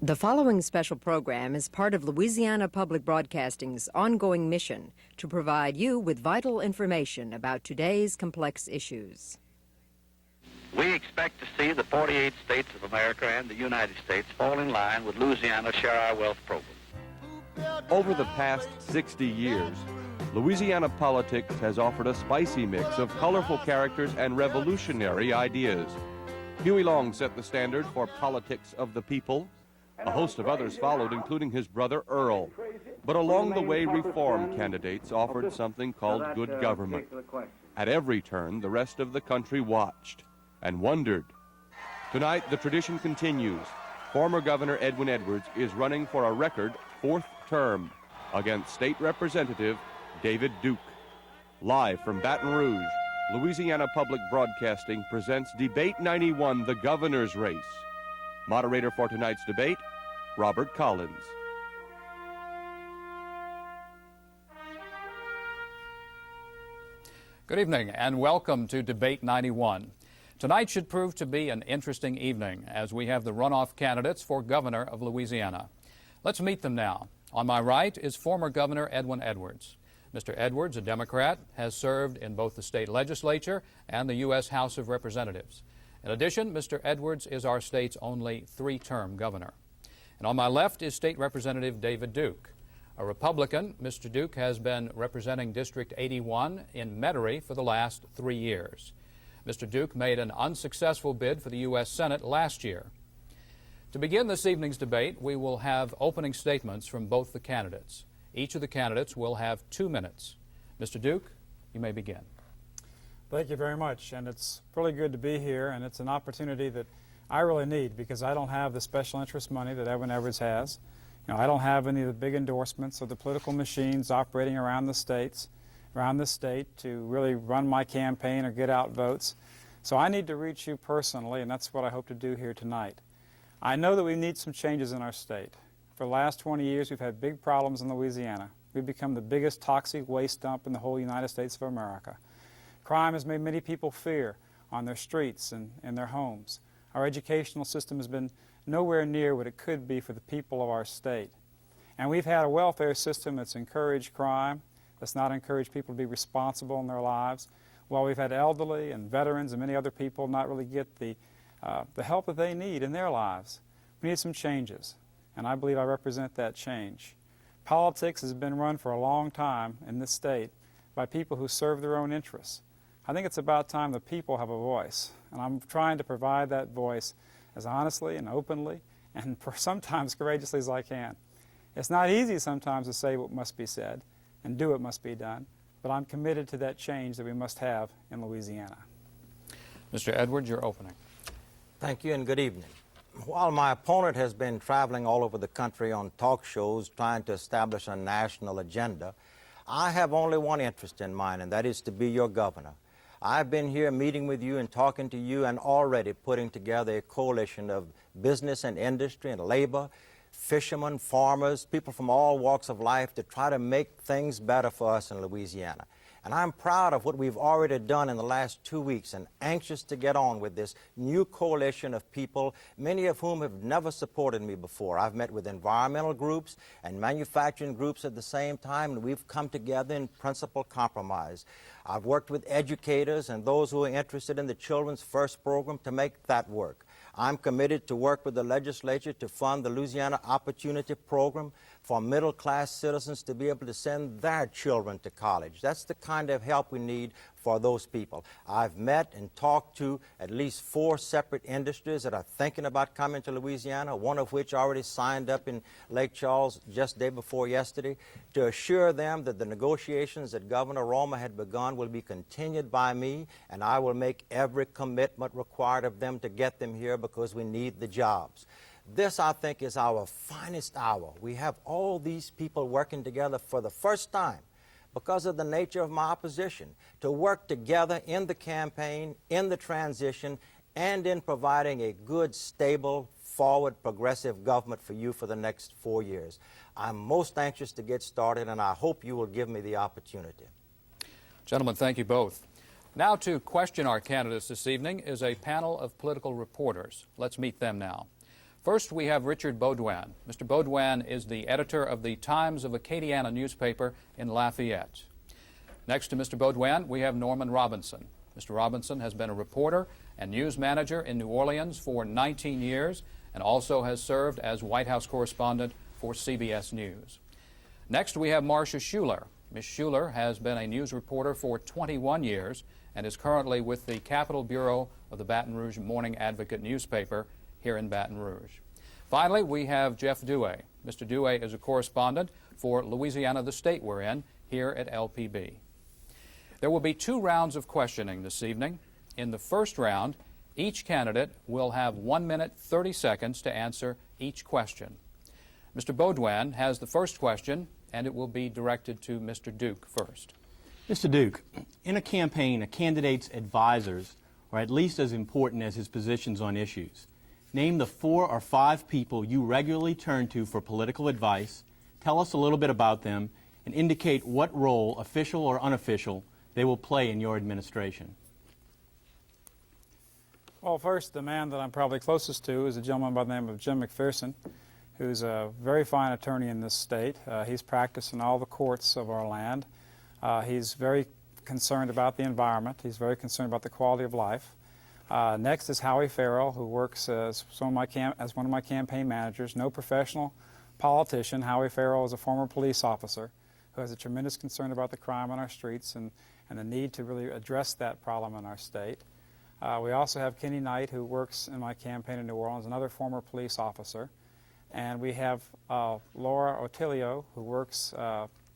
The following special program is part of Louisiana Public Broadcasting's ongoing mission to provide you with vital information about today's complex issues. We expect to see the 48 states of America and the United States fall in line with Louisiana's Share Our Wealth program. Over the past 60 years, Louisiana politics has offered a spicy mix of colorful characters and revolutionary ideas. Huey Long set the standard for politics of the people. A host of others followed, including his brother Earl. But along the way, reform candidates offered something called good government. At every turn, the rest of the country watched and wondered. Tonight, the tradition continues. Former Governor Edwin Edwards is running for a record 4th term against State Representative David Duke. Live from Baton Rouge, Louisiana Public Broadcasting presents Debate 91, the Governor's Race. Moderator for tonight's debate, Robert Collins. Good evening and welcome to Debate 91. Tonight should prove to be an interesting evening as we have the runoff candidates for Governor of Louisiana. Let's meet them now. On my right is former Governor Edwin Edwards. Mr. Edwards, a Democrat, has served in both the state legislature and the U.S. House of Representatives. In addition, Mr. Edwards is our state's only 3-term governor. And on my left is State Representative David Duke. A Republican, Mr. Duke has been representing District 81 in Metairie for the last 3 years. Mr. Duke made an unsuccessful bid for the U.S. Senate last year. To begin this evening's debate, we will have opening statements from both the candidates. Each of the candidates will have 2 minutes. Mr. Duke, you may begin. Thank you very much, and it's really good to be here, and it's an opportunity that I really need because I don't have the special interest money that Edwin Edwards has. You know, I don't have any of the big endorsements or the political machines operating around the state to really run my campaign or get out votes. So I need to reach you personally, and that's what I hope to do here tonight. I know that we need some changes in our state. For the last 20 years, we've had big problems in Louisiana. We've become the biggest toxic waste dump in the whole United States of America. Crime has made many people fear on their streets and in their homes. Our educational system has been nowhere near what it could be for the people of our state. And we've had a welfare system that's encouraged crime, that's not encouraged people to be responsible in their lives, while we've had elderly and veterans and many other people not really get the help that they need in their lives. We need some changes, and I believe I represent that change. Politics has been run for a long time in this state by people who serve their own interests. I think it's about time the people have a voice, and I'm trying to provide that voice as honestly and openly and sometimes courageously as I can. It's not easy sometimes to say what must be said and do what must be done, but I'm committed to that change that we must have in Louisiana. Mr. Edwards, your opening. Thank you and good evening. While my opponent has been traveling all over the country on talk shows trying to establish a national agenda, I have only one interest in mind, and that is to be your governor. I've been here meeting with you and talking to you and already putting together a coalition of business and industry and labor, fishermen, farmers, people from all walks of life to try to make things better for us in Louisiana. And I'm proud of what we've already done in the last 2 weeks and anxious to get on with this new coalition of people, many of whom have never supported me before. I've met with environmental groups and manufacturing groups at the same time, and we've come together in principal compromise. I've worked with educators and those who are interested in the Children's First program to make that work. I'm committed to work with the legislature to fund the Louisiana Opportunity Program for middle-class citizens to be able to send their children to college. That's the kind of help we need for those people. I've met and talked to at least 4 separate industries that are thinking about coming to Louisiana, one of which already signed up in Lake Charles just day before yesterday, to assure them that the negotiations that Governor Roma had begun will be continued by me, and I will make every commitment required of them to get them here because we need the jobs. This, I think, is our finest hour. We have all these people working together for the first time because of the nature of my opposition, to work together in the campaign, in the transition, and in providing a good, stable, forward, progressive government for you for the next 4 years. I'm most anxious to get started, and I hope you will give me the opportunity. Gentlemen, thank you both. Now to question our candidates this evening is a panel of political reporters. Let's meet them now. First, we have Richard Baudouin. Mr. Baudouin is the editor of the Times of Acadiana newspaper in Lafayette. Next to Mr. Baudouin, we have Norman Robinson. Mr. Robinson has been a reporter and news manager in New Orleans for 19 years and also has served as White House correspondent for CBS News. Next, we have Marsha Shuler. Ms. Shuler has been a news reporter for 21 years and is currently with the Capitol Bureau of the Baton Rouge Morning Advocate newspaper here in Baton Rouge. Finally, we have Jeff Duhe. Mr. Duhe is a correspondent for Louisiana, the state we're in, here at LPB. There will be 2 rounds of questioning this evening. In the first round, each candidate will have 1 minute 30 seconds to answer each question. Mr. Baudouin has the first question, and it will be directed to Mr. Duke first. Mr. Duke, in a campaign, a candidate's advisors are at least as important as his positions on issues. Name the 4 or 5 people you regularly turn to for political advice, tell us a little bit about them, and indicate what role, official or unofficial, they will play in your administration. Well, first, the man that I'm probably closest to is a gentleman by the name of Jim McPherson, who's a very fine attorney in this state. He's practiced in all the courts of our land. He's very concerned about the environment. He's very concerned about the quality of life. Next is Howie Farrell, who works as one of my campaign managers. No professional politician. Howie Farrell is a former police officer who has a tremendous concern about the crime on our streets and the need to really address that problem in our state. We also have Kenny Knight, who works in my campaign in New Orleans, another former police officer. And we have Laura Otilio, who works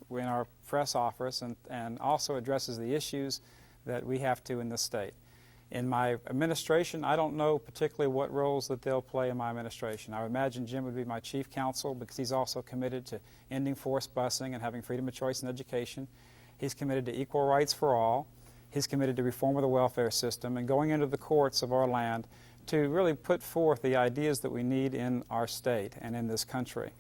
in our press office and also addresses the issues that we have to in this state. In my administration, I don't know particularly what roles that they'll play in my administration. I would imagine Jim would be my chief counsel because he's also committed to ending forced busing and having freedom of choice in education. He's committed to equal rights for all. He's committed to reform of the welfare system and going into the courts of our land to really put forth the ideas that we need in our state and in this country.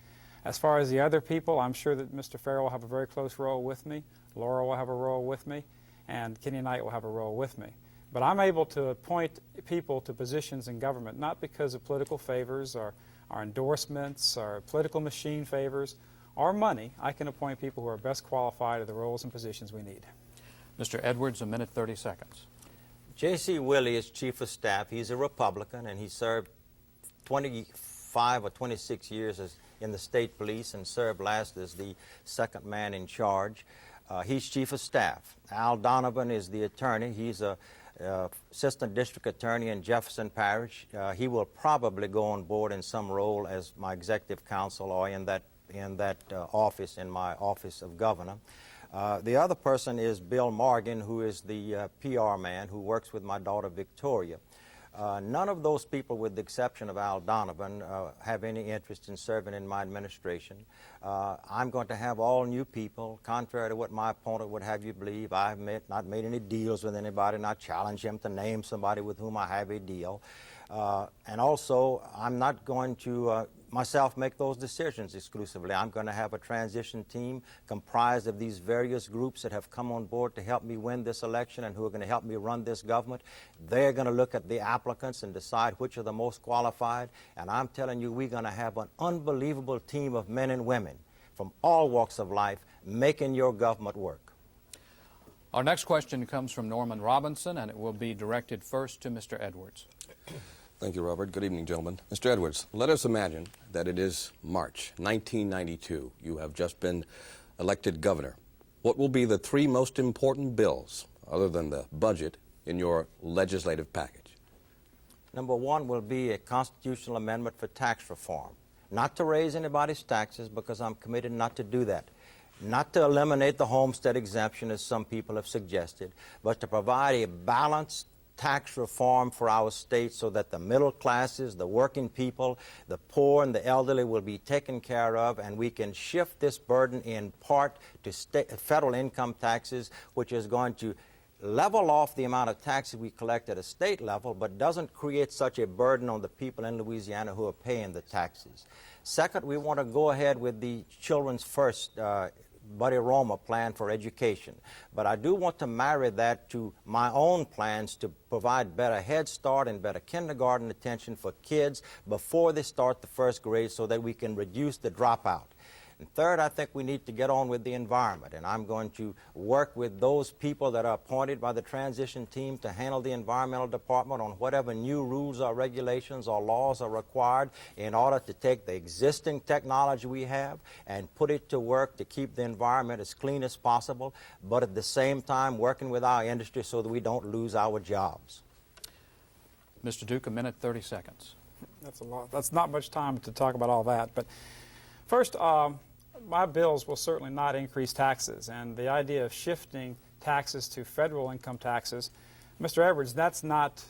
As far as the other people, I'm sure that Mr. Farrell will have a very close role with me, Laura will have a role with me, and Kenny Knight will have a role with me. But I'm able to appoint people to positions in government, not because of political favors or endorsements or political machine favors or money. I can appoint people who are best qualified to the roles and positions we need. Mr. Edwards, 1 minute 30 seconds. J.C. Willey is Chief of Staff. He's a Republican, and he served 25 or 26 years in the state police and served last as the second man in charge. He's Chief of Staff. Al Donovan is the attorney. He's a assistant district attorney in Jefferson Parish. He will probably go on board in some role as my executive counsel or in that office, in my office of governor. The other person is Bill Morgan, who is the PR man who works with my daughter Victoria. None of those people, with the exception of Al Donovan, have any interest in serving in my administration. I'm going to have all new people, contrary to what my opponent would have you believe. I have not made any deals with anybody, and I challenge him to name somebody with whom I have a deal. And also, I'm not going to myself make those decisions exclusively. I'm going to have a transition team comprised of these various groups that have come on board to help me win this election and who are going to help me run this government. They're going to look at the applicants and decide which are the most qualified. And I'm telling you, we're going to have an unbelievable team of men and women from all walks of life making your government work. Our next question comes from Norman Robinson, and it will be directed first to Mr. Edwards. Thank you, Robert. Good evening, gentlemen. Mr. Edwards, let us imagine that it is March 1992. You have just been elected governor. What will be the three most important bills, other than the budget, in your legislative package? Number one will be a constitutional amendment for tax reform. Not to raise anybody's taxes, because I'm committed not to do that. Not to eliminate the homestead exemption, as some people have suggested, but to provide a balanced tax reform for our state so that the middle classes, the working people, the poor and the elderly will be taken care of, and we can shift this burden in part to federal income taxes, which is going to level off the amount of taxes we collect at a state level, but doesn't create such a burden on the people in Louisiana who are paying the taxes. Second, we want to go ahead with the Children's First Buddy Roma plan for education. But I do want to marry that to my own plans to provide better Head Start and better kindergarten attention for kids before they start the first grade so that we can reduce the dropout. And third, I think we need to get on with the environment, and I'm going to work with those people that are appointed by the transition team to handle the environmental department on whatever new rules or regulations or laws are required in order to take the existing technology we have and put it to work to keep the environment as clean as possible, but at the same time working with our industry so that we don't lose our jobs. Mr. Duke, a minute, 30 seconds. That's a lot. That's not much time to talk about all that. But first, my bills will certainly not increase taxes, and the idea of shifting taxes to federal income taxes, Mr. Edwards, that's not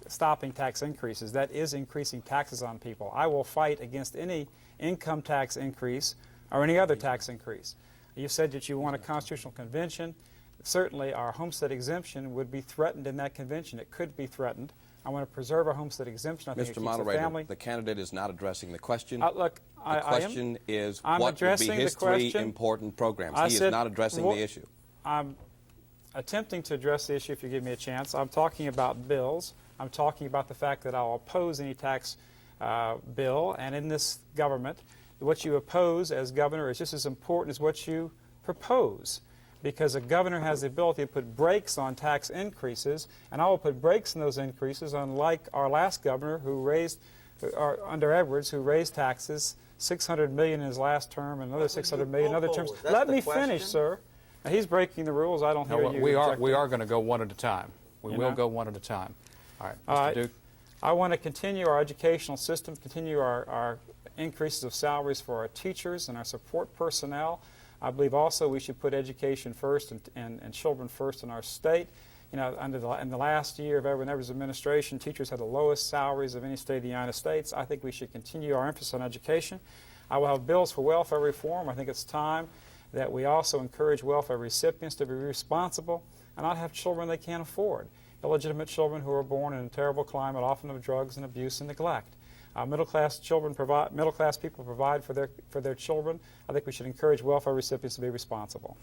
stopping tax increases. That is increasing taxes on people. I will fight against any income tax increase or any other tax increase. You said that you want a constitutional convention. Certainly our homestead exemption would be threatened in that convention. It could be threatened. I want to preserve our homestead exemption. I think it keeps the family. The candidate is not addressing the question. Look, the question is I'm what would be his three question. important programs. He is not addressing the issue. I'm attempting to address the issue if you give me a chance. I'm talking about bills. I'm talking about the fact that I'll oppose any tax bill. And in this government, what you oppose as governor is just as important as what you propose, because a governor has the ability to put brakes on tax increases, and I will put brakes on those increases, unlike our last governor who raised, under Edwards, who raised taxes $600 million in his last term and another $600 million in other terms. Let me finish, sir. Now, he's breaking the rules. I don't hear you. We are going to go one at a time. We will go one at a time. All right, Mr. Duke. I want to continue our educational system, continue our increases of salaries for our teachers and our support personnel. I believe also we should put education first and children first in our state. You know, in the last year of Edwin Edwards' administration, teachers had the lowest salaries of any state of the United States. I think we should continue our emphasis on education. I will have bills for welfare reform. I think it's time that we also encourage welfare recipients to be responsible and not have children they can't afford. Illegitimate children who are born in a terrible climate, often of drugs and abuse and neglect. Middle-class people provide for their children. I think we should encourage welfare recipients to be responsible.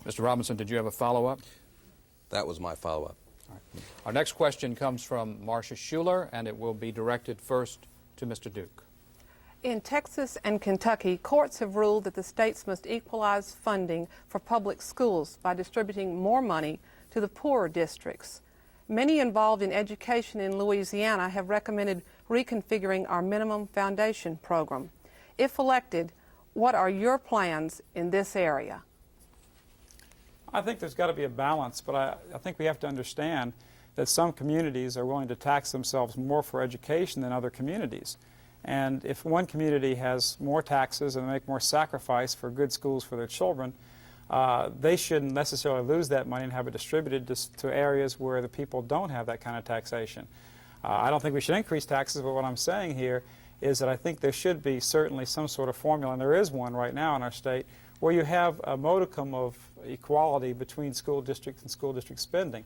Mr. Robinson, did you have a follow-up? That was my follow-up. All right. Our next question comes from Marsha Shuler, and it will be directed first to Mr. Duke. In Texas and Kentucky, courts have ruled that the states must equalize funding for public schools by distributing more money to the poorer districts. Many involved in education in Louisiana have recommended reconfiguring our minimum foundation program. If elected, what are your plans in this area? I think there's got to be a balance, but I think we have to understand that some communities are willing to tax themselves more for education than other communities. And if one community has more taxes and make more sacrifice for good schools for their children, they shouldn't necessarily lose that money and have it distributed to areas where the people don't have that kind of taxation. I don't think we should increase taxes, but what I'm saying here is that I think there should be certainly some sort of formula, and there is one right now in our state, where you have a modicum of equality between school districts and school district spending.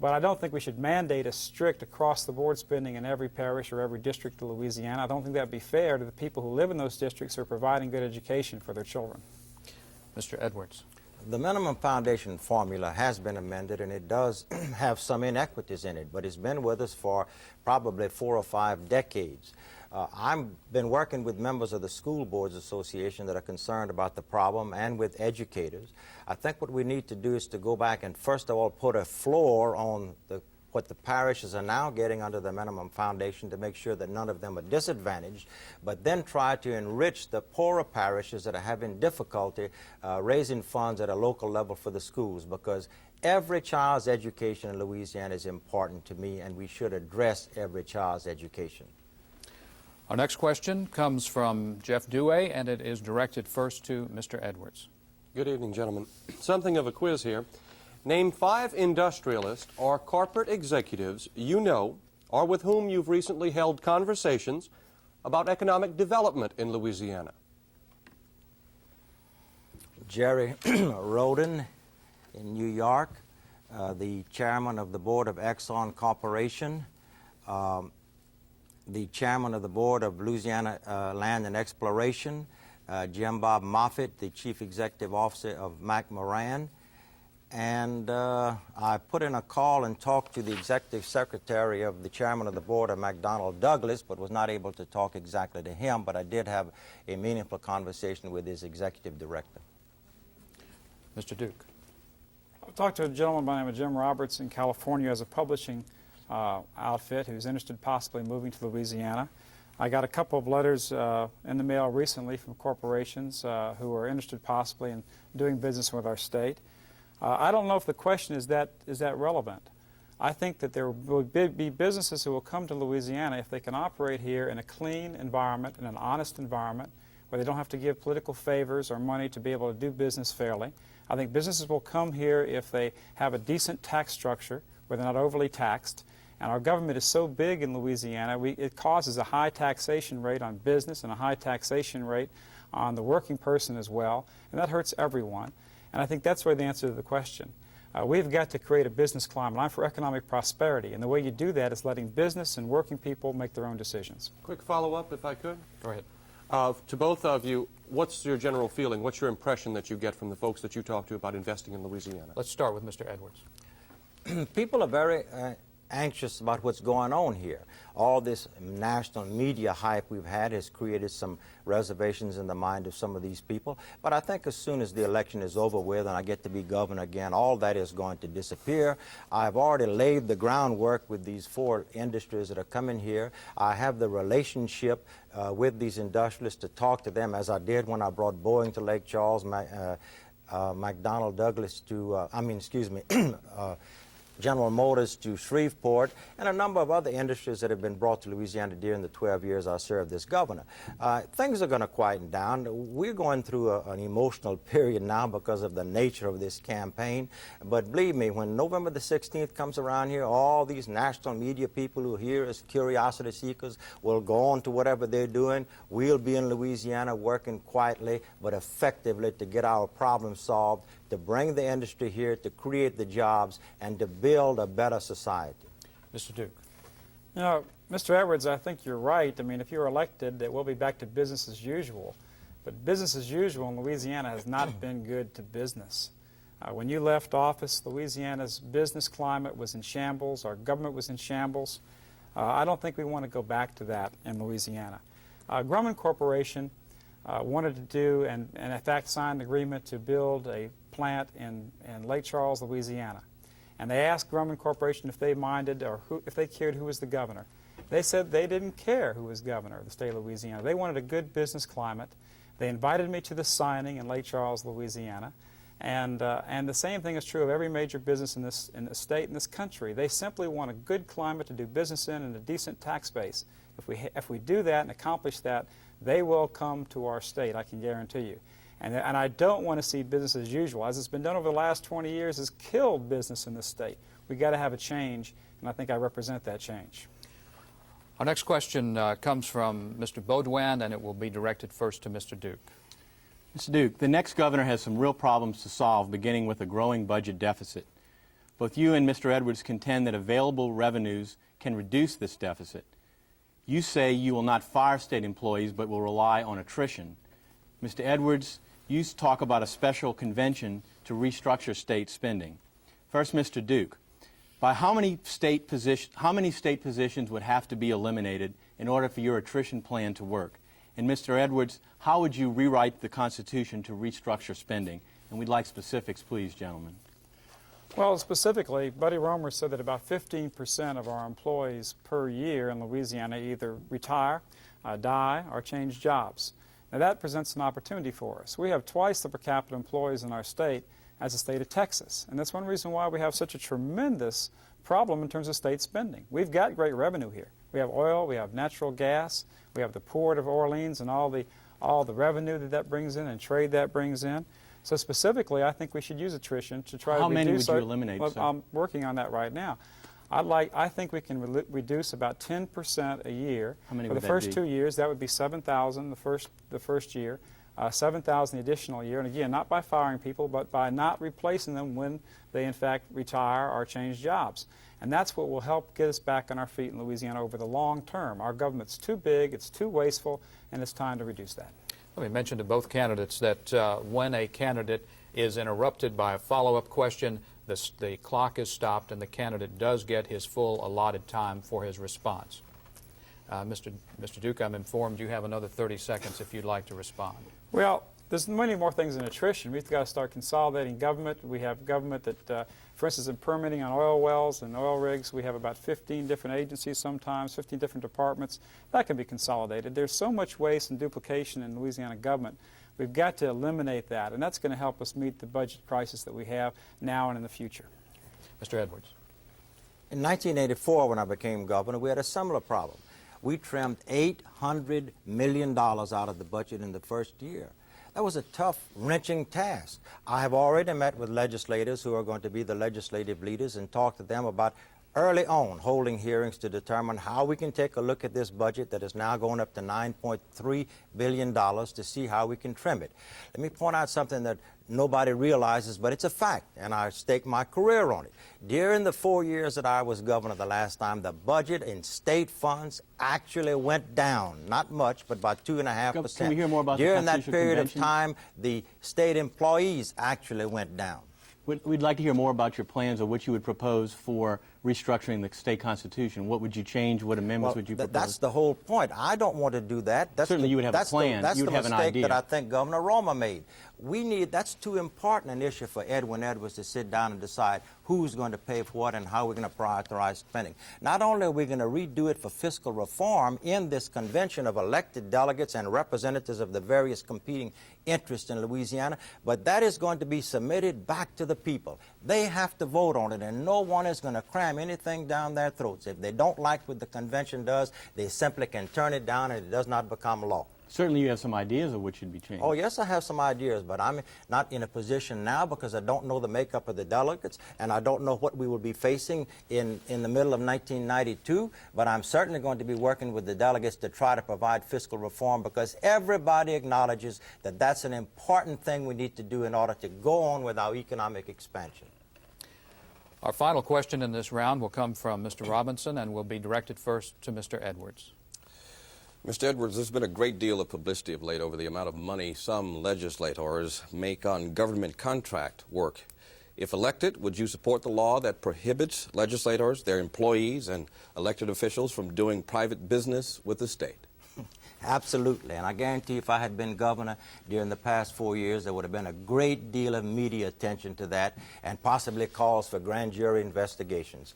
But I don't think we should mandate a strict across-the-board spending in every parish or every district of Louisiana. I don't think that would be fair to the people who live in those districts who are providing good education for their children. Mr. Edwards. The minimum foundation formula has been amended, and it does have some inequities in it, but it's been with us for probably 4 or 5 decades. I've been working with members of the School Boards Association that are concerned about the problem, and with educators. I think what we need to do is to go back and first of all put a floor on what the parishes are now getting under the minimum foundation to make sure that none of them are disadvantaged, but then try to enrich the poorer parishes that are having difficulty raising funds at a local level for the schools, because every child's education in Louisiana is important to me, and we should address every child's education. Our next question comes from Jeff Duhe, and it is directed first to Mr. Edwards. Good evening, gentlemen. Something of a quiz here. Name 5 industrialists or corporate executives you know or with whom you've recently held conversations about economic development in Louisiana. Jerry Roden in New York, the chairman of the board of Exxon Corporation, the chairman of the board of Louisiana Land and Exploration, Jim Bob Moffitt, the chief executive officer of McMoran, and I put in a call and talked to the executive secretary of the chairman of the board of McDonnell Douglas, but was not able to talk exactly to him, but I did have a meaningful conversation with his executive director. Mr. Duke. I talked to a gentleman by the name of Jim Roberts in California as a publishing outfit who's interested possibly moving to Louisiana. I got a couple of letters in the mail recently from corporations who are interested possibly in doing business with our state. I don't know if the question is that relevant. I think that there will be businesses who will come to Louisiana if they can operate here in a clean environment, in an honest environment, where they don't have to give political favors or money to be able to do business fairly. I think businesses will come here if they have a decent tax structure, where they're not overly taxed. And our government is so big in Louisiana, it causes a high taxation rate on business and a high taxation rate on the working person as well, and that hurts everyone. And I think that's where the answer to the question. We've got to create a business climate. I'm for economic prosperity, and the way you do that is letting business and working people make their own decisions. Quick follow-up, if I could. Go ahead. To both of you, what's your general feeling? What's your impression that you get from the folks that you talk to about investing in Louisiana? Let's start with Mr. Edwards. People are very anxious about what's going on here. All this national media hype we've had has created some reservations in the mind of some of these people. But I think as soon as the election is over with and I get to be governor again, all that is going to disappear. I've already laid the groundwork with these 4 industries that are coming here. I have the relationship with these industrialists to talk to them, as I did when I brought Boeing to Lake Charles, McDonnell Douglas to, General Motors to Shreveport, and a number of other industries that have been brought to Louisiana during the 12 years I served as governor. Things are going to quieten down. We're going through an emotional period now because of the nature of this campaign, but believe me, when November the 16th comes around here, all these national media people who are here as curiosity seekers will go on to whatever they're doing. We'll be in Louisiana working quietly but effectively to get our problems solved, to bring the industry here, to create the jobs, and to build a better society. Mr. Duke. You know, Mr. Edwards, I think you're right. I mean, if you're elected, it will be back to business as usual. But business as usual in Louisiana has not been good to business. When you left office, Louisiana's business climate was in shambles. Our government was in shambles. I don't think we want to go back to that in Louisiana. Grumman Corporation wanted to do, and in fact signed an agreement to build a plant in Lake Charles, Louisiana. And they asked Grumman Corporation if they minded or if they cared who was the governor. They said they didn't care who was governor of the state of Louisiana. They wanted a good business climate. They invited me to the signing in Lake Charles, Louisiana. And the same thing is true of every major business in the state and this country. They simply want a good climate to do business in and a decent tax base. If we do that and accomplish that, they will come to our state, I can guarantee you. And I don't want to see business as usual. As it's been done over the last 20 years, has killed business in this state. We've got to have a change, and I think I represent that change. Our next question comes from Mr. Baudouin, and it will be directed first to Mr. Duke. Mr. Duke, the next governor has some real problems to solve, beginning with a growing budget deficit. Both you and Mr. Edwards contend that available revenues can reduce this deficit. You say you will not fire state employees but will rely on attrition. Mr. Edwards, you talk about a special convention to restructure state spending. First, Mr. Duke, by how many state positions would have to be eliminated in order for your attrition plan to work? And Mr. Edwards, how would you rewrite the Constitution to restructure spending? And we'd like specifics, please, gentlemen. Well, specifically, Buddy Romer said that about 15% of our employees per year in Louisiana either retire, die, or change jobs. Now that presents an opportunity for us. We have twice the per capita employees in our state as the state of Texas, and that's one reason why we have such a tremendous problem in terms of state spending. We've got great revenue here. We have oil, we have natural gas, we have the port of Orleans and all the revenue that brings in and trade that brings in. So specifically, I think we should use attrition to try to reduce. How many would you eliminate, well, sir? I'm working on that right now. I think we can reduce about 10% a year. How many for would the that first be? 2 years? That would be 7,000 the first year, 7,000 the additional year. And again, not by firing people, but by not replacing them when they in fact retire or change jobs. And that's what will help get us back on our feet in Louisiana over the long term. Our government's too big, it's too wasteful, and it's time to reduce that. Let me mention to both candidates that when a candidate is interrupted by a follow-up question, the clock is stopped and the candidate does get his full allotted time for his response. Mr. Duke, I'm informed you have another 30 seconds if you'd like to respond. Well, there's many more things in attrition. We've got to start consolidating government. We have government that, for instance, in permitting on oil wells and oil rigs, we have about 15 different agencies sometimes, 15 different departments. That can be consolidated. There's so much waste and duplication in Louisiana government. We've got to eliminate that, and that's going to help us meet the budget crisis that we have now and in the future. Mr. Edwards. In 1984, when I became governor, we had a similar problem. We trimmed $800 million out of the budget in the first year. That was a tough, wrenching task. I have already met with legislators who are going to be the legislative leaders and talked to them about early on holding hearings to determine how we can take a look at this budget that is now going up to $9.3 billion to see how we can trim it. Let me point out something that nobody realizes, but it's a fact, and I stake my career on it. During the 4 years that I was governor the last time, the budget in state funds actually went down. Not much, but about 2.5%. Can we hear more about the During that Constitutional period Convention? of time, the state employees actually went down. We'd like to hear more about your plans or what you would propose for restructuring the state constitution. What would you change? What amendments would you propose? That's the whole point. I don't want to do that. Certainly you would have a plan. That's You would the have an mistake idea. that I think Governor Romer made. That's too important an issue for Edwin Edwards to sit down and decide who's going to pay for what and how we're going to prioritize spending. Not only are we going to redo it for fiscal reform in this convention of elected delegates and representatives of the various competing interests in Louisiana, but that is going to be submitted back to the people. They have to vote on it, and no one is going to cram anything down their throats. If they don't like what the convention does, they simply can turn it down and it does not become law. Certainly you have some ideas of what should be changed. Oh, yes, I have some ideas, but I'm not in a position now because I don't know the makeup of the delegates, and I don't know what we will be facing in the middle of 1992, but I'm certainly going to be working with the delegates to try to provide fiscal reform because everybody acknowledges that that's an important thing we need to do in order to go on with our economic expansion. Our final question in this round will come from Mr. Robinson and will be directed first to Mr. Edwards. Mr. Edwards, there's been a great deal of publicity of late over the amount of money some legislators make on government contract work. If elected, would you support the law that prohibits legislators, their employees, and elected officials from doing private business with the state? Absolutely, and I guarantee if I had been governor during the past 4 years, there would have been a great deal of media attention to that and possibly calls for grand jury investigations.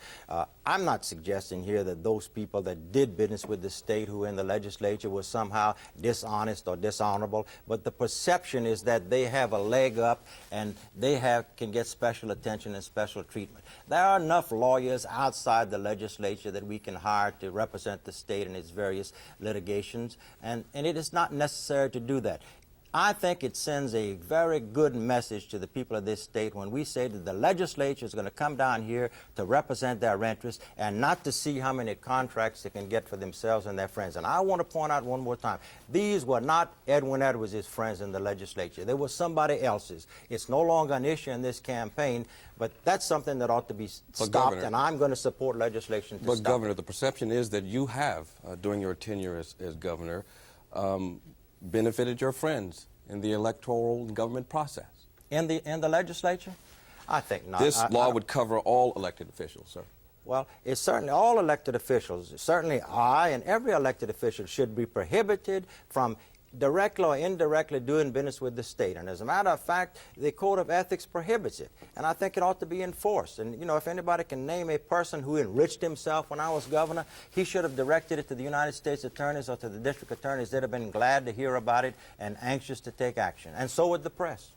I'm not suggesting here that those people that did business with the state who are in the legislature were somehow dishonest or dishonorable, but the perception is that they have a leg up and they can get special attention and special treatment. There are enough lawyers outside the legislature that we can hire to represent the state in its various litigations. And it is not necessary to do that. I think it sends a very good message to the people of this state when we say that the legislature is going to come down here to represent their interests and not to see how many contracts they can get for themselves and their friends. And I want to point out one more time, these were not Edwin Edwards' friends in the legislature. They were somebody else's. It's no longer an issue in this campaign, but that's something that ought to be stopped, Governor, and I'm going to support legislation to stop it. But, Governor, the perception is that you have, during your tenure as governor, benefited your friends in the electoral government process. In the legislature? I think not. This law would cover all elected officials, sir. Well, it's certainly all elected officials. Certainly I and every elected official should be prohibited from directly or indirectly doing business with the state. And as a matter of fact, the Code of Ethics prohibits it. And I think it ought to be enforced. And, you know, if anybody can name a person who enriched himself when I was governor, he should have directed it to the United States attorneys or to the district attorneys. They'd have been glad to hear about it and anxious to take action. And so would the press.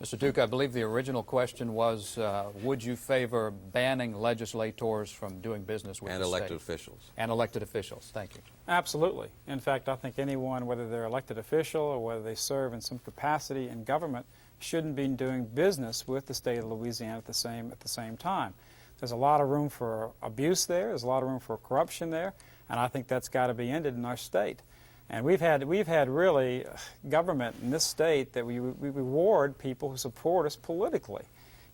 Mr. Duke, I believe the original question was, would you favor banning legislators from doing business with the state? And elected officials. And elected officials. Thank you. Absolutely. In fact, I think anyone, whether they're elected official or whether they serve in some capacity in government, shouldn't be doing business with the state of Louisiana at the same time. There's a lot of room for abuse there. There's a lot of room for corruption there, and I think that's got to be ended in our state. And we've had really government in this state that we reward people who support us politically,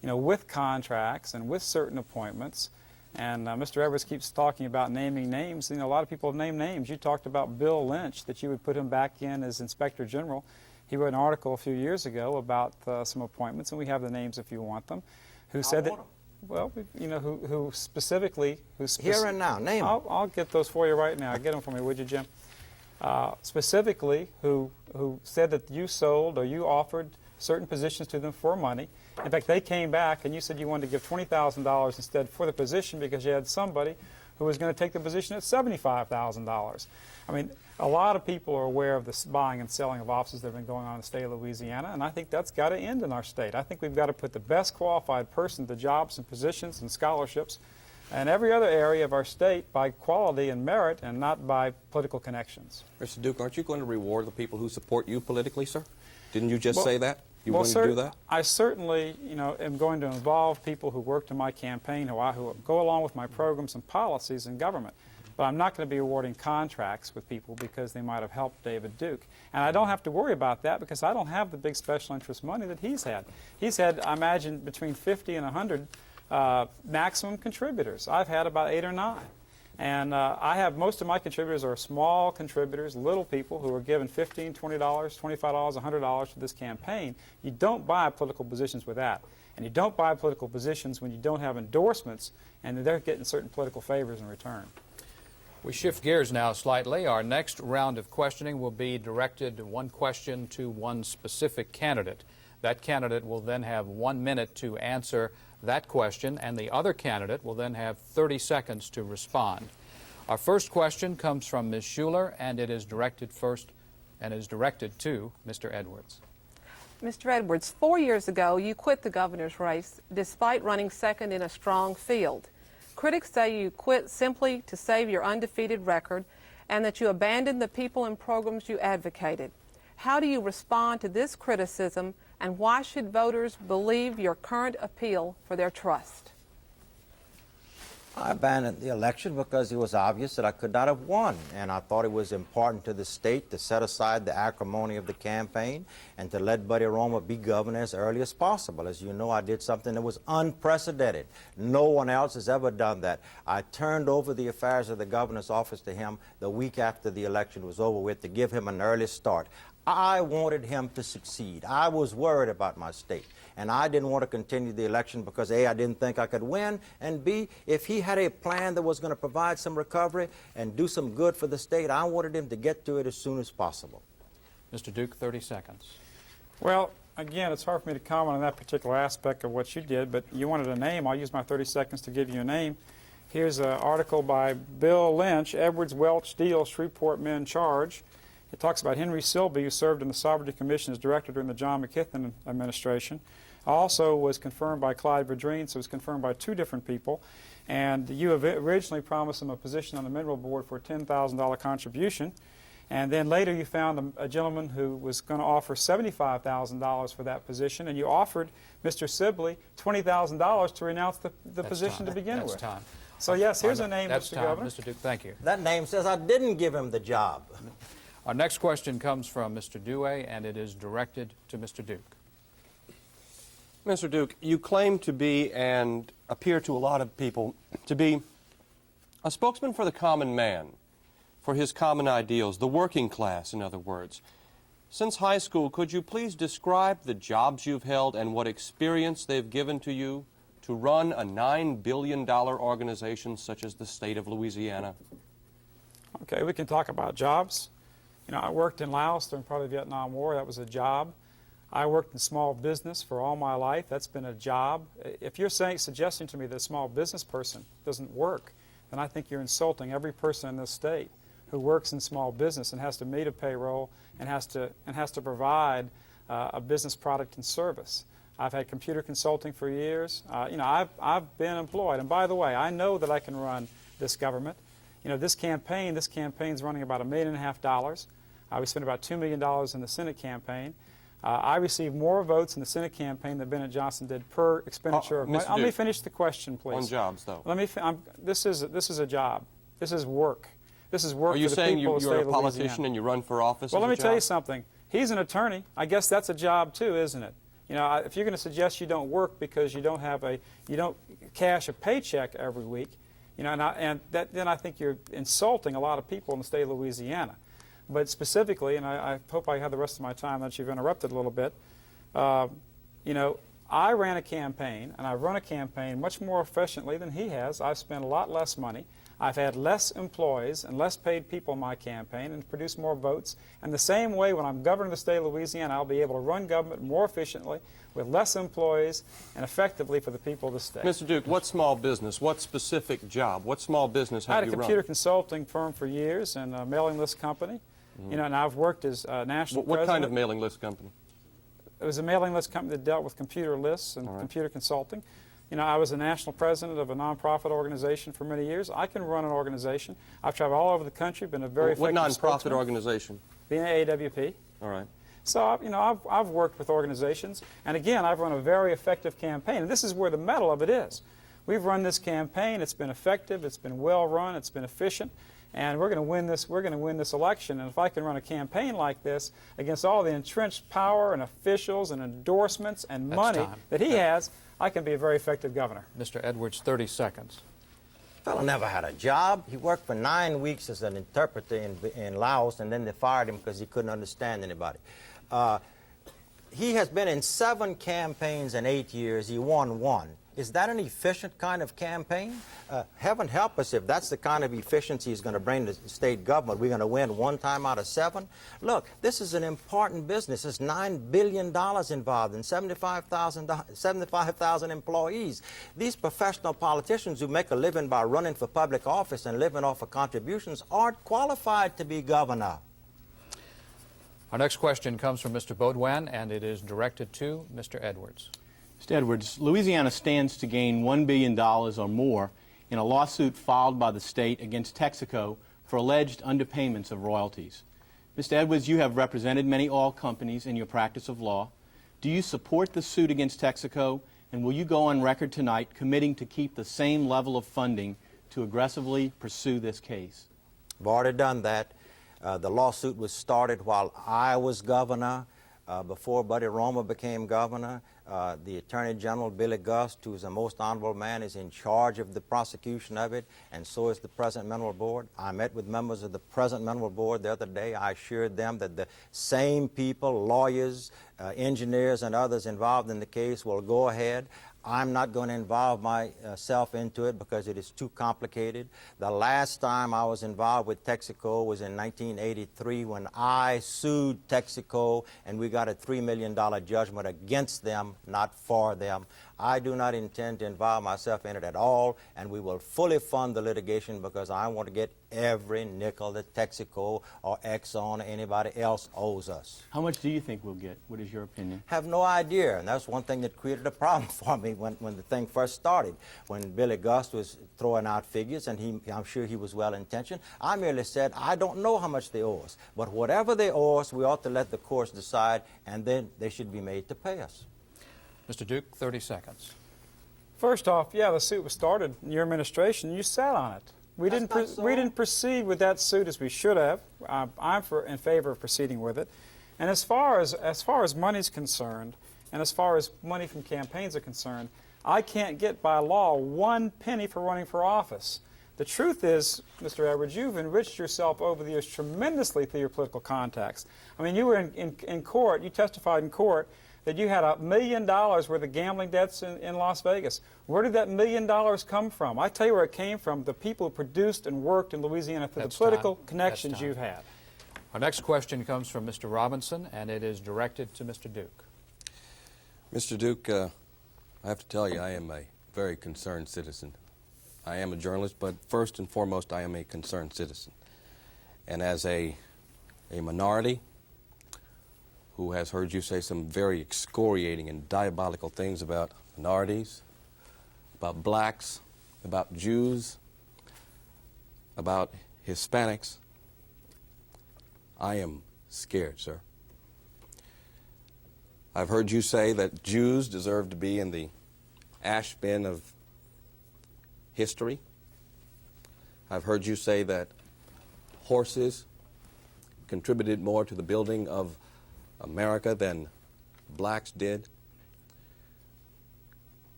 you know, with contracts and with certain appointments. And Mr. Edwards keeps talking about naming names. You know, a lot of people have named names. You talked about Bill Lynch, that you would put him back in as Inspector General. He wrote an article a few years ago about some appointments, and we have the names if you want them, who said that, well, you know, who specifically... Here and now, name them. I'll get those for you right now. Get them for me, would you, Jim? Specifically who said that you sold or you offered certain positions to them for money. In fact, they came back and you said you wanted to give $20,000 instead for the position because you had somebody who was going to take the position at $75,000. I mean, a lot of people are aware of this buying and selling of offices that have been going on in the state of Louisiana, and I think that's got to end in our state. I think we've got to put the best qualified person to jobs and positions and scholarships and every other area of our state by quality and merit and not by political connections. Mr. Duke, aren't you going to reward the people who support you politically, sir? Didn't you just say that? You wanted to do that? I certainly, you know, am going to involve people who worked in my campaign, who go along with my programs and policies in government. But I'm not going to be awarding contracts with people because they might have helped David Duke. And I don't have to worry about that because I don't have the big special interest money that he's had. He's had, I imagine, between 50 and 100 maximum contributors. I've had about 8 or 9. And I have most of my contributors are small contributors, little people who are given $15, $20, $25, $100 for this campaign. You don't buy political positions with that. And you don't buy political positions when you don't have endorsements and they're getting certain political favors in return. We shift gears now slightly. Our next round of questioning will be directed one question to one specific candidate. That candidate will then have 1 minute to answer that question, and the other candidate will then have 30 seconds to respond. Our first question comes from Ms. Shuler, and it is directed to Mr. Edwards. Mr. Edwards, 4 years ago, you quit the governor's race despite running second in a strong field. Critics say you quit simply to save your undefeated record and that you abandoned the people and programs you advocated. How do you respond to this criticism, and why should voters believe your current appeal for their trust? I abandoned the election because it was obvious that I could not have won, and I thought it was important to the state to set aside the acrimony of the campaign and to let Buddy Romer be governor as early as possible. As you know, I did something that was unprecedented. No one else has ever done that. I turned over the affairs of the governor's office to him the week after the election was over with to give him an early start. I wanted him to succeed. I was worried about my state, and I didn't want to continue the election because A, I didn't think I could win, and B, if he had a plan that was going to provide some recovery and do some good for the state, I wanted him to get to it as soon as possible. Mr. Duke, 30 seconds. Well, again, it's hard for me to comment on that particular aspect of what you did, but you wanted a name. I'll use my 30 seconds to give you a name. Here's an article by Bill Lynch, Edwards, Welch, Steele, Shreveport Men Charge. It talks about Henry Silby, who served in the Sovereignty Commission as director during the John McKithen administration. Also was confirmed by Clyde Verdreen, so it was confirmed by 2 different people. And you have originally promised him a position on the Mineral Board for a $10,000 contribution. And then later you found a gentleman who was going to offer $75,000 for that position, and you offered Mr. Sibley $20,000 to renounce the position to begin with. That's time. So yes, here's a name, That's Mr. time. Governor. Mr. Duke, thank you. That name says I didn't give him the job. Our next question comes from Mr. Duhe, and it is directed to Mr. Duke. Mr. Duke, you claim to be, and appear to a lot of people, to be a spokesman for the common man, for his common ideals, the working class, in other words. Since high school, could you please describe the jobs you've held and what experience they've given to you to run a $9 billion organization such as the State of Louisiana? Okay, we can talk about jobs. You know, I worked in Laos during part of the Vietnam War. That was a job. I worked in small business for all my life. That's been a job. If you're suggesting to me that a small business person doesn't work, then I think you're insulting every person in this state who works in small business and has to meet a payroll and has to provide a business product and service. I've had computer consulting for years. You know, I've been employed. And by the way, I know that I can run this government. You know, this campaign's running about $1.5 million. We spent about $2 million in the Senate campaign. I received more votes in the Senate campaign than Bennett Johnson did per expenditure of money. Let me finish the question, please. On jobs, though. This is a job. This is work. This is work. Are you for the saying people of the state you're of a politician Louisiana. and you run for office? Well, as let me a tell you job? something. He's an attorney. I guess that's a job too, isn't it? You know, if you're going to suggest you don't work because you don't cash a paycheck every week, you know, then I think you're insulting a lot of people in the state of Louisiana. But specifically, and I hope I have the rest of my time that you've interrupted a little bit, you know, I ran a campaign, and I've run a campaign much more efficiently than he has. I've spent a lot less money. I've had less employees and less paid people in my campaign and produced more votes. And the same way, when I'm governor of the state of Louisiana, I'll be able to run government more efficiently with less employees and effectively for the people of the state. Mr. Duke, what small business, what specific job, what small business have you run? I had a computer consulting firm for years and a mailing list company. You know, and I've worked as national president. What kind of mailing list company? It was a mailing list company that dealt with computer lists and computer consulting. You know, I was a national president of a nonprofit organization for many years. I can run an organization. I've traveled all over the country, been a very effective What nonprofit spokesman. organization? The AWP. All right. So, you know, I've worked with organizations, and again, I've run a very effective campaign, and this is where the metal of it is. We've run this campaign. It's been effective. It's been well run. It's been efficient. And we're going to win this. We're going to win this election. And if I can run a campaign like this against all the entrenched power and officials and endorsements and money that he has, I can be a very effective governor. Mr. Edwards, 30 seconds. Fellow never had a job. He worked for 9 weeks as an interpreter in Laos, and then they fired him because he couldn't understand anybody. He has been in 7 campaigns in 8 years. He won 1. Is that an efficient kind of campaign? Heaven help us if that's the kind of efficiency he's going to bring to state government. We're going to win 1 time out of 7. Look, this is an important business. There's $9 billion involved and 75,000 employees. These professional politicians who make a living by running for public office and living off of contributions aren't qualified to be governor. Our next question comes from Mr. Baudouin, and it is directed to Mr. Edwards. Mr. Edwards, Louisiana stands to gain $1 billion or more in a lawsuit filed by the state against Texaco for alleged underpayments of royalties. Mr. Edwards, you have represented many oil companies in your practice of law. Do you support the suit against Texaco, and will you go on record tonight committing to keep the same level of funding to aggressively pursue this case? I've already done that. The lawsuit was started while I was governor, before Buddy Romer became governor. The Attorney General, Billy Gust, who is a most honorable man, is in charge of the prosecution of it, and so is the present Mineral Board. I met with members of the present Mineral Board the other day. I assured them that the same people, lawyers, engineers, and others involved in the case will go ahead. I'm not going to involve myself into it because it is too complicated. The last time I was involved with Texaco was in 1983 when I sued Texaco and we got a $3 million judgment against them, not for them. I do not intend to involve myself in it at all, and we will fully fund the litigation because I want to get every nickel that Texaco or Exxon or anybody else owes us. How much do you think we'll get? What is your opinion? Have no idea, and that's one thing that created a problem for me when the thing first started. When Billy Gus was throwing out figures, and I'm sure he was well-intentioned, I merely said, I don't know how much they owe us, but whatever they owe us, we ought to let the courts decide, and then they should be made to pay us. Mr. Duke, 30 seconds. First off, yeah, the suit was started in your administration. You sat on it. We didn't proceed with that suit as we should have. I'm in favor of proceeding with it. And as far as money's concerned, and as far as money from campaigns are concerned, I can't get by law 1 penny for running for office. The truth is, Mr. Edwards, you've enriched yourself over the years tremendously through your political contacts. I mean, you were in court, you testified in court that you had $1 million worth of gambling debts in Las Vegas. Where did that $1 million come from? I tell you where it came from, the people who produced and worked in Louisiana through the political connections you've had. Our next question comes from Mr. Robinson, and it is directed to Mr. Duke. Mr. Duke, I have to tell you, I am a very concerned citizen. I am a journalist, but first and foremost, I am a concerned citizen. And as a minority who has heard you say some very excoriating and diabolical things about minorities, about blacks, about Jews, about Hispanics, I am scared, sir. I've heard you say that Jews deserve to be in the ash bin of history. I've heard you say that horses contributed more to the building of America than blacks did.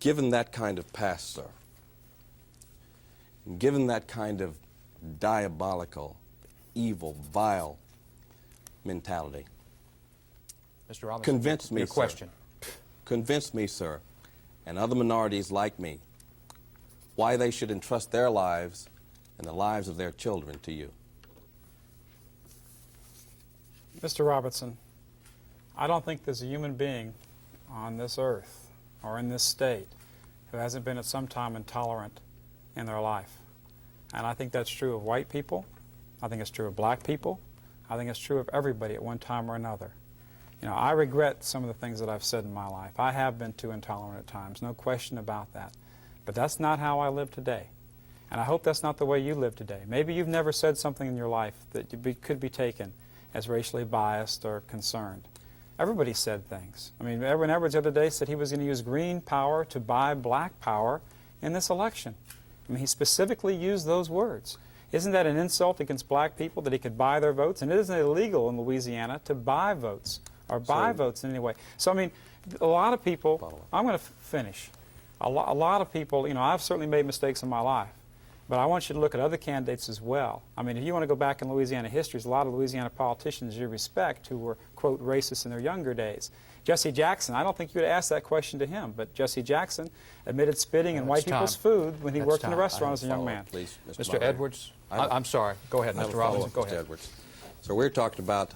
Given that kind of past, sir, and given that kind of diabolical, evil, vile mentality, Mr. Robinson, convince me, your question. Convince me, sir, and other minorities like me, why they should entrust their lives and the lives of their children to you. Mr. Robinson, I don't think there's a human being on this earth or in this state who hasn't been at some time intolerant in their life. And I think that's true of white people. I think it's true of black people. I think it's true of everybody at one time or another. You know, I regret some of the things that I've said in my life. I have been too intolerant at times, no question about that. But that's not how I live today. And I hope that's not the way you live today. Maybe you've never said something in your life that could be taken as racially biased or concerned. Everybody said things. I mean, Edwin Edwards the other day said he was going to use green power to buy black power in this election. I mean, he specifically used those words. Isn't that an insult against black people that he could buy their votes? And it isn't illegal in Louisiana to buy votes or buy votes in any way. So, I mean, a lot of people, I'm going to finish. A lot of people, you know, I've certainly made mistakes in my life, but I want you to look at other candidates as well. I mean, if you want to go back in Louisiana history, there's a lot of Louisiana politicians you respect who were, quote, racist in their younger days. Jesse Jackson, I don't think you would ask that question to him, but Jesse Jackson admitted spitting in white people's food when he worked in a restaurant as a young man. Please, Mr. Edwards, I'm sorry. Go ahead, Mr. Robinson. Go ahead. Edwards. So we're talking about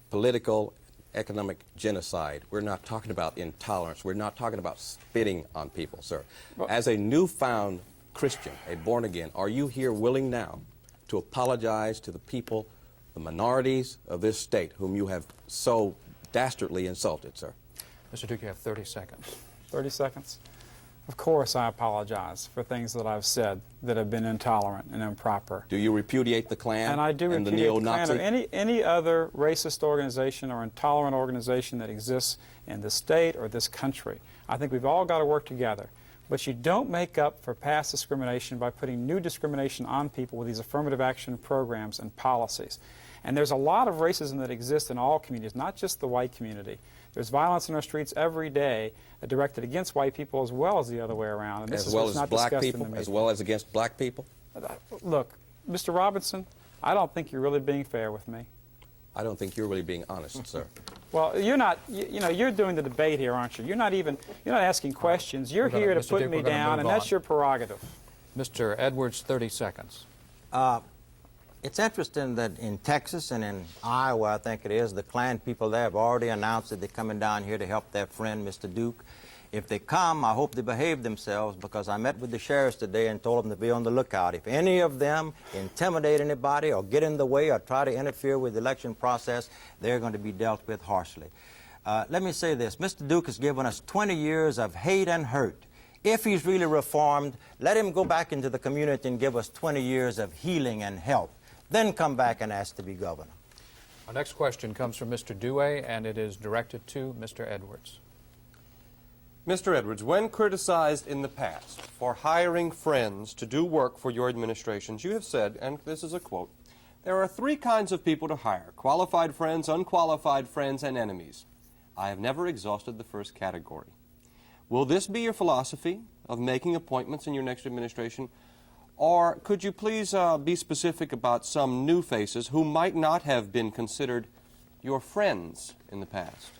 political, economic genocide. We're not talking about intolerance. We're not talking about spitting on people, sir. As a newfound Christian, a born-again, are you here willing now to apologize to the people, the minorities of this state, whom you have so dastardly insulted, sir? Mr. Duke, you have 30 seconds. 30 seconds? Of course I apologize for things that I've said that have been intolerant and improper. Do you repudiate the Klan and I do and the repudiate neo-Nazi? the Klan or any other racist organization or intolerant organization that exists in this state or this country? I think we've all got to work together. But you don't make up for past discrimination by putting new discrimination on people with these affirmative action programs and policies. And there's a lot of racism that exists in all communities, not just the white community. There's violence in our streets every day directed against white people as well as the other way around. And this as well is as black people, as well as against black people? Look, Mr. Robinson, I don't think you're really being fair with me. I don't think you're really being honest, sir. Well, you're not, you know, you're doing the debate here, aren't you? You're not asking questions. You're here to put me down, and that's your prerogative. Mr. Edwards, 30 seconds. It's interesting that in Texas and in Iowa, I think it is, the Klan people there have already announced that they're coming down here to help their friend, Mr. Duke. If they come, I hope they behave themselves, because I met with the sheriffs today and told them to be on the lookout. If any of them intimidate anybody or get in the way or try to interfere with the election process, they're going to be dealt with harshly. Let me say this. Mr. Duke has given us 20 years of hate and hurt. If he's really reformed, let him go back into the community and give us 20 years of healing and help. Then come back and ask to be governor. Our next question comes from Mr. Duhe, and it is directed to Mr. Edwards. Mr. Edwards, when criticized in the past for hiring friends to do work for your administrations, you have said, and this is a quote, "There are three kinds of people to hire: qualified friends, unqualified friends, and enemies. I have never exhausted the first category." Will this be your philosophy of making appointments in your next administration? Or could you please be specific about some new faces who might not have been considered your friends in the past?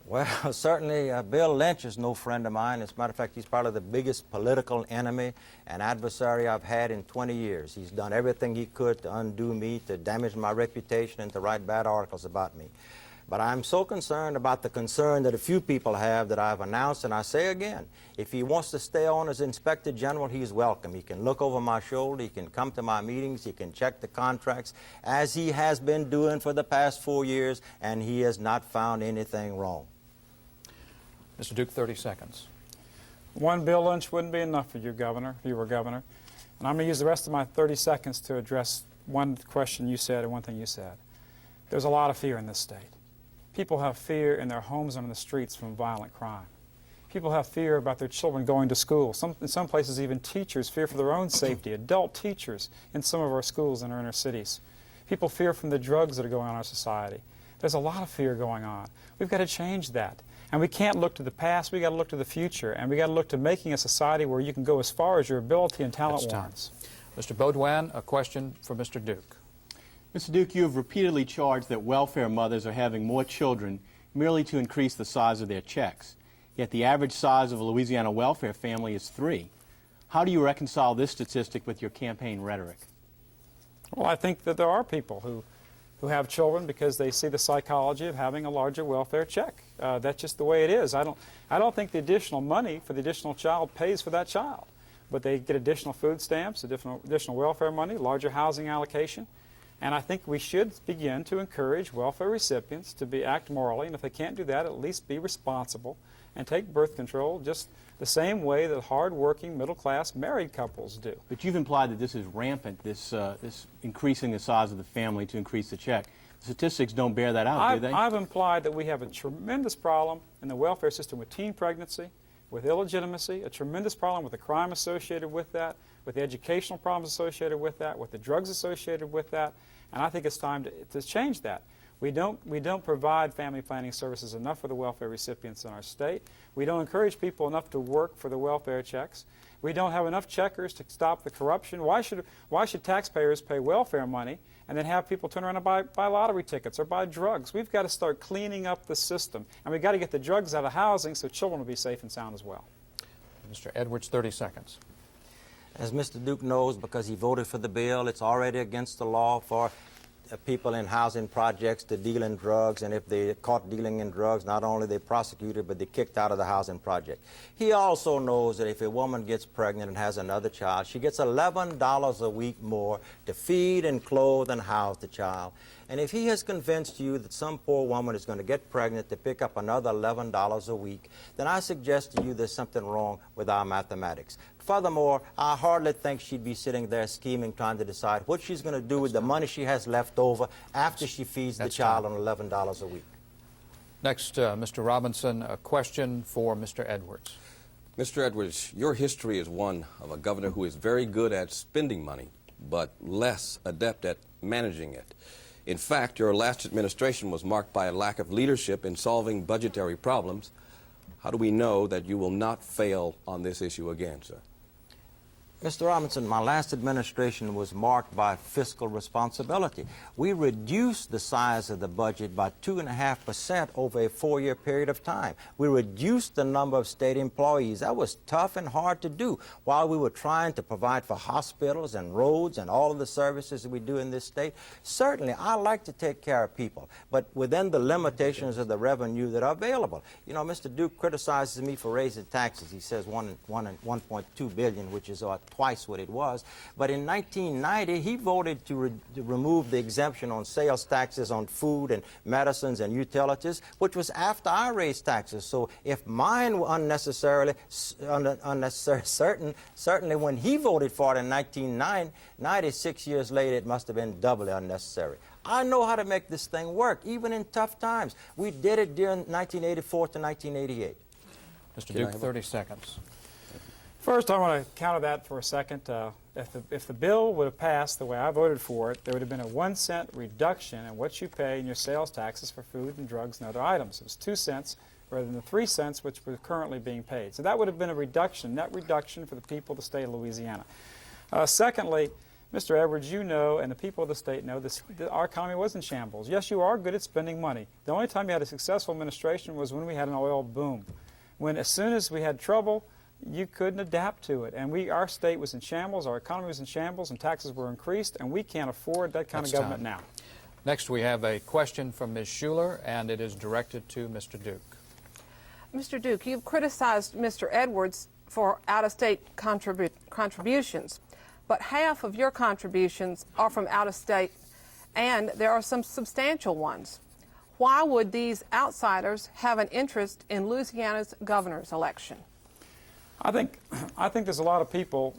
Well, certainly Bill Lynch is no friend of mine. As a matter of fact, he's probably the biggest political enemy and adversary I've had in 20 years. He's done everything he could to undo me, to damage my reputation, and to write bad articles about me. But I'm so concerned about the concern that a few people have that I've announced, and I say again, if he wants to stay on as Inspector General, he's welcome. He can look over my shoulder, he can come to my meetings, he can check the contracts, as he has been doing for the past 4 years, and he has not found anything wrong. Mr. Duke, 30 seconds. One Bill Lynch wouldn't be enough for you, Governor, if you were governor. And I'm going to use the rest of my 30 seconds to address one question you said and one thing you said. There's a lot of fear in this state. People have fear in their homes and on the streets from violent crime. People have fear about their children going to school. In some places, even teachers fear for their own safety, adult teachers in some of our schools in our inner cities. People fear from the drugs that are going on in our society. There's a lot of fear going on. We've got to change that. And we can't look to the past, we've got to look to the future, and we've got to look to making a society where you can go as far as your ability and talent warrants. Mr. Baudouin, a question for Mr. Duke. Mr. Duke, you have repeatedly charged that welfare mothers are having more children merely to increase the size of their checks. Yet the average size of a Louisiana welfare family is 3. How do you reconcile this statistic with your campaign rhetoric? Well, I think that there are people who have children because they see the psychology of having a larger welfare check. That's just the way it is. I don't think the additional money for the additional child pays for that child. But they get additional food stamps, additional welfare money, larger housing allocation. And I think we should begin to encourage welfare recipients to act morally, and if they can't do that, at least be responsible and take birth control just the same way that hard-working, middle-class married couples do. But you've implied that this is rampant, this increasing the size of the family to increase the check. The statistics don't bear that out, do they? I've implied that we have a tremendous problem in the welfare system with teen pregnancy, with illegitimacy, a tremendous problem with the crime associated with that, with the educational problems associated with that, with the drugs associated with that, and I think it's time to change that. We don't provide family planning services enough for the welfare recipients in our state. We don't encourage people enough to work for the welfare checks. We don't have enough checkers to stop the corruption. Why should taxpayers pay welfare money and then have people turn around and buy lottery tickets or buy drugs? We've got to start cleaning up the system, and we've got to get the drugs out of housing so children will be safe and sound as well. Mr. Edwards, 30 seconds. As Mr. Duke knows, because he voted for the bill, it's already against the law for people in housing projects to deal in drugs, and if they're caught dealing in drugs, not only they're prosecuted, but they're kicked out of the housing project. He also knows that if a woman gets pregnant and has another child, she gets $11 a week more to feed and clothe and house the child. And if he has convinced you that some poor woman is going to get pregnant to pick up another $11 a week, then I suggest to you there's something wrong with our mathematics. Furthermore, I hardly think she'd be sitting there scheming, trying to decide what she's going to do with the money she has left over after she feeds the child on $11 a week. Next, Mr. Robinson, a question for Mr. Edwards. Mr. Edwards, your history is one of a governor who is very good at spending money, but less adept at managing it. In fact, your last administration was marked by a lack of leadership in solving budgetary problems. How do we know that you will not fail on this issue again, sir? Mr. Robinson, my last administration was marked by fiscal responsibility. We reduced the size of the budget by 2.5% over a 4-year period of time. We reduced the number of state employees. That was tough and hard to do while we were trying to provide for hospitals and roads and all of the services that we do in this state. Certainly, I like to take care of people, but within the limitations of the revenue that are available. You know, Mr. Duke criticizes me for raising taxes. He says 1.2 billion, which is twice what it was. But in 1990, he voted to remove the exemption on sales taxes on food and medicines and utilities, which was after I raised taxes. So if mine were unnecessary, certainly when he voted for it in 1990, 6 years later, it must have been doubly unnecessary. I know how to make this thing work, even in tough times. We did it during 1984 to 1988. Mr. Duke, 30 seconds. First, I want to counter that for a second. If the bill would have passed the way I voted for it, there would have been a 1 cent reduction in what you pay in your sales taxes for food and drugs and other items. It was 2 cents rather than the 3 cents which were currently being paid. So that would have been a reduction, net reduction for the people of the state of Louisiana. Secondly, Mr. Edwards, you know, and the people of the state know, our economy was in shambles. Yes, you are good at spending money. The only time you had a successful administration was when we had an oil boom. When as soon as we had trouble, you couldn't adapt to it. And our state was in shambles, our economy was in shambles, and taxes were increased, and we can't afford that kind of government now. Next, we have a question from Ms. Shuler, and it is directed to Mr. Duke. Mr. Duke, you've criticized Mr. Edwards for out-of-state contributions, but half of your contributions are from out-of-state, and there are some substantial ones. Why would these outsiders have an interest in Louisiana's governor's election? I think there's a lot of people